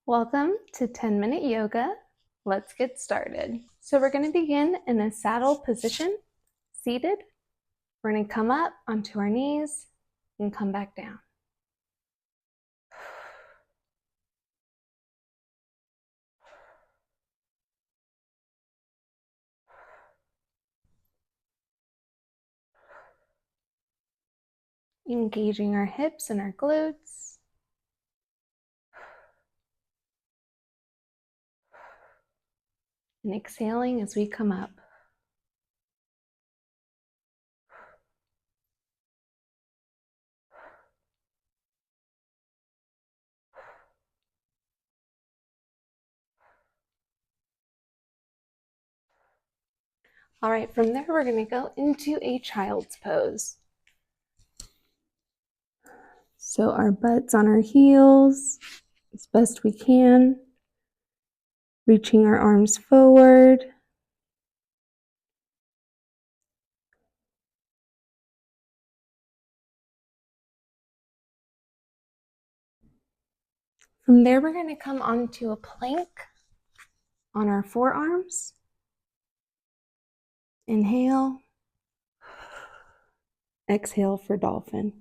Welcome to 10-minute yoga. Let's get started. So we're going to begin in a saddle position, seated. We're going to come up onto our knees and come back down. Engaging our hips and our glutes. And exhaling as we come up. All right, from there we're going to go into a child's pose. So our butts on our heels as best we can. Reaching our arms forward. From there, we're going to come onto a plank on our forearms. Inhale. Exhale for dolphin.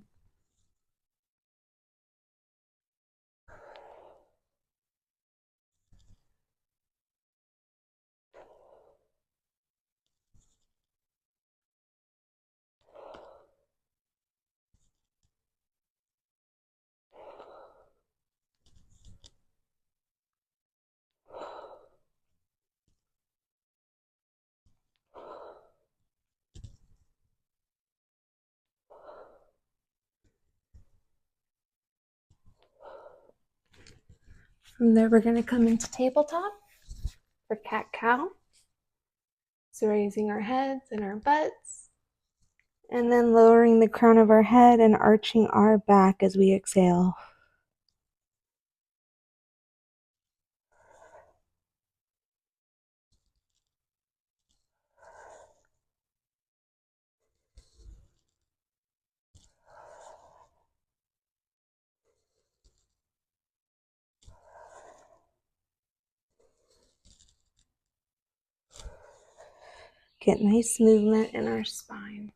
From there, we're going to come into tabletop for cat-cow. So raising our heads and our butts, and then lowering the crown of our head and arching our back as we exhale. Get nice movement in our spine.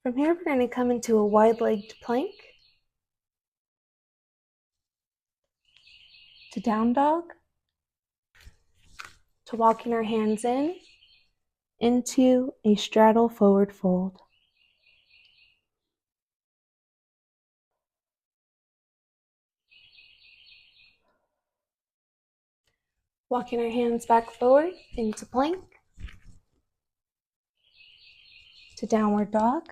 From here, we're going to come into a wide-legged plank, to down dog, to walking our hands in, into a straddle forward fold. Walking our hands back forward into plank, to downward dog,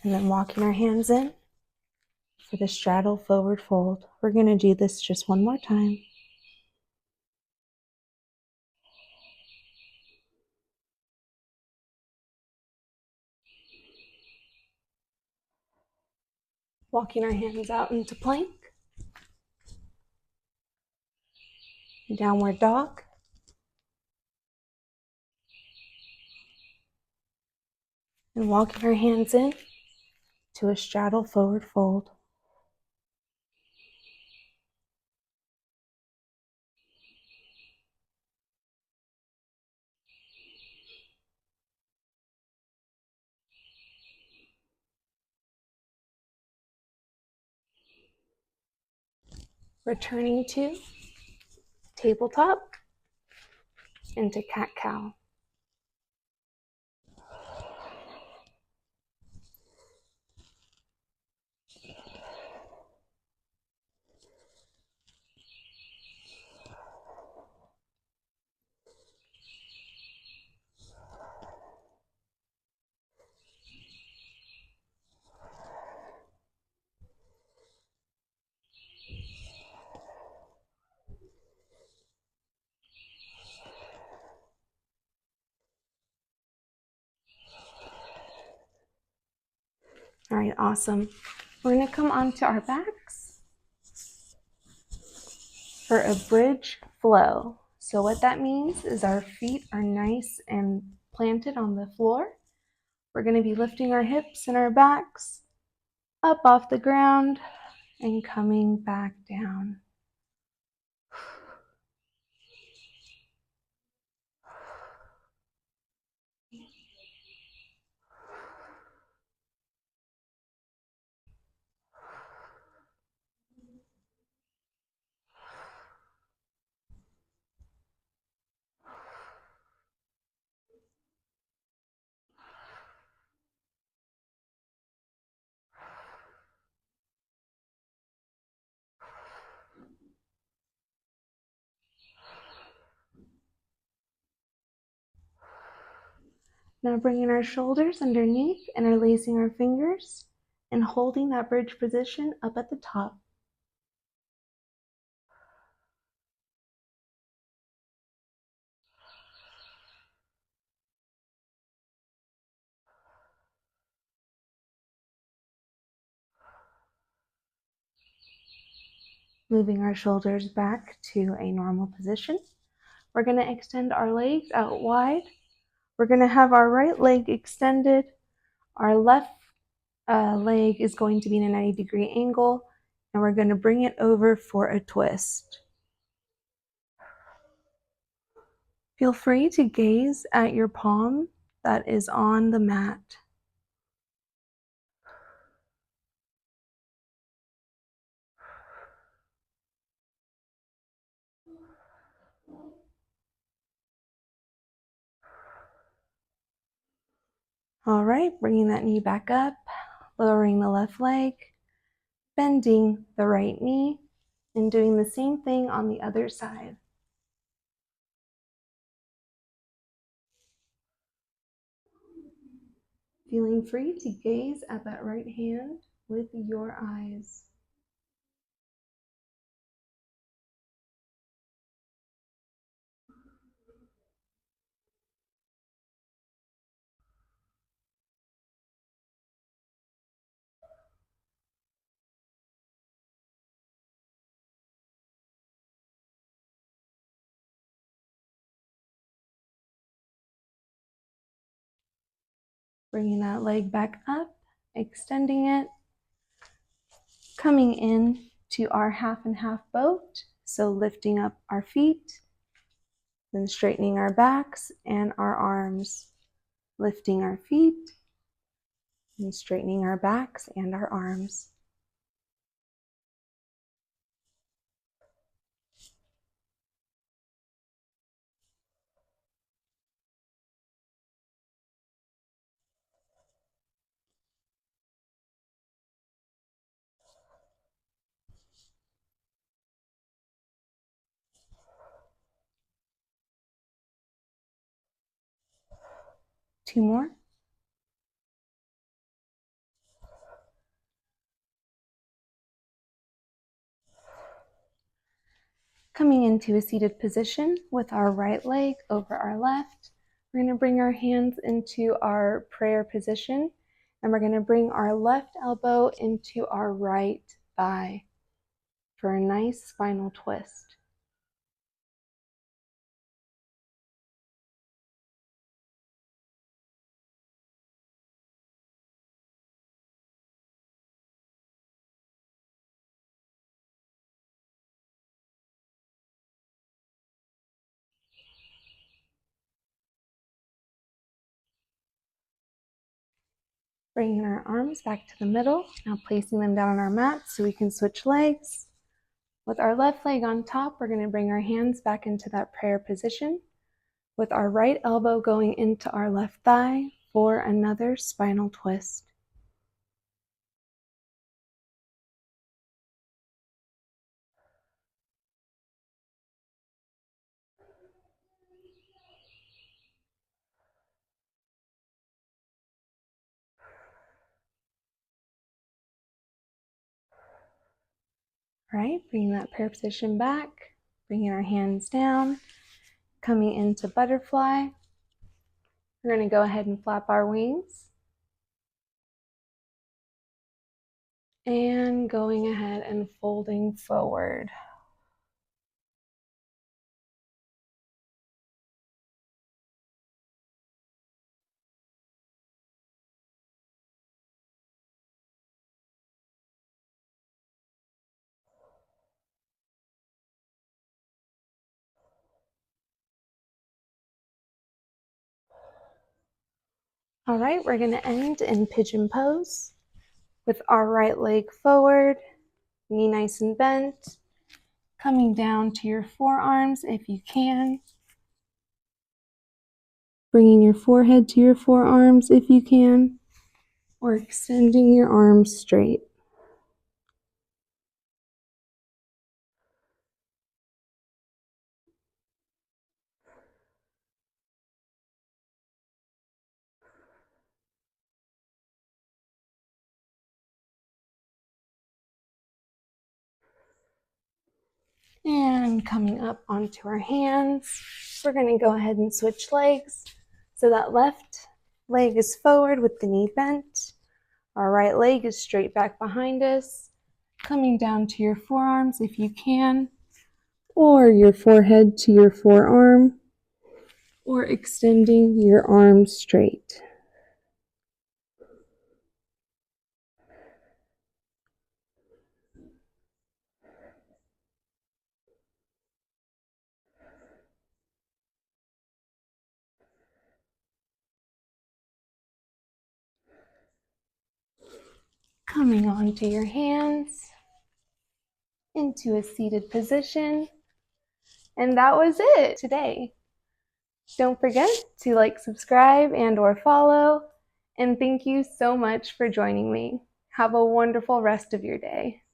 and then walking our hands in for the straddle forward fold. We're going to do this just one more time. Walking our hands out into plank, downward dog, and walking our hands in to a straddle forward fold. Returning to tabletop into cat-cow. All right, awesome. We're going to come onto our backs. for a bridge flow. So what that means is our feet are nice and planted on the floor. We're going to be lifting our hips and our backs up off the ground and coming back down. Now bringing our shoulders underneath, interlacing our fingers, and holding that bridge position up at the top. Moving our shoulders back to a normal position. We're going to extend our legs out wide. We're going to have our right leg extended. Our left leg is going to be in a 90-degree angle, and we're going to bring it over for a twist. Feel free to gaze at your palm that is on the mat. All right, bringing that knee back up, lowering the left leg, bending the right knee, and doing the same thing on the other side. Feeling free to gaze at that right hand with your eyes. Bringing that leg back up, extending it, coming in to our half and half boat. So lifting up our feet, then straightening our backs and our arms. Lifting our feet and straightening our backs and our arms. Two more. Coming into a seated position with our right leg over our left. We're going to bring our hands into our prayer position, and we're going to bring our left elbow into our right thigh for a nice spinal twist. Bringing our arms back to the middle, now placing them down on our mat so we can switch legs. With our left leg on top, we're going to bring our hands back into that prayer position with our right elbow going into our left thigh for another spinal twist. All right, bringing that prayer position back, bringing our hands down, coming into butterfly. We're going to go ahead and flap our wings. And going ahead and folding forward. All right, we're going to end in pigeon pose with our right leg forward, knee nice and bent, coming down to your forearms if you can. Bringing your forehead to your forearms if you can, or extending your arms straight. And coming up onto our hands, we're going to go ahead and switch legs. So that left leg is forward with the knee bent. Our right leg is straight back behind us. Coming down to your forearms if you can, or your forehead to your forearm, or extending your arms straight. Coming onto your hands into a seated position. And that was it today. Don't forget to like, subscribe, and or follow. And thank you so much for joining me. Have a wonderful rest of your day.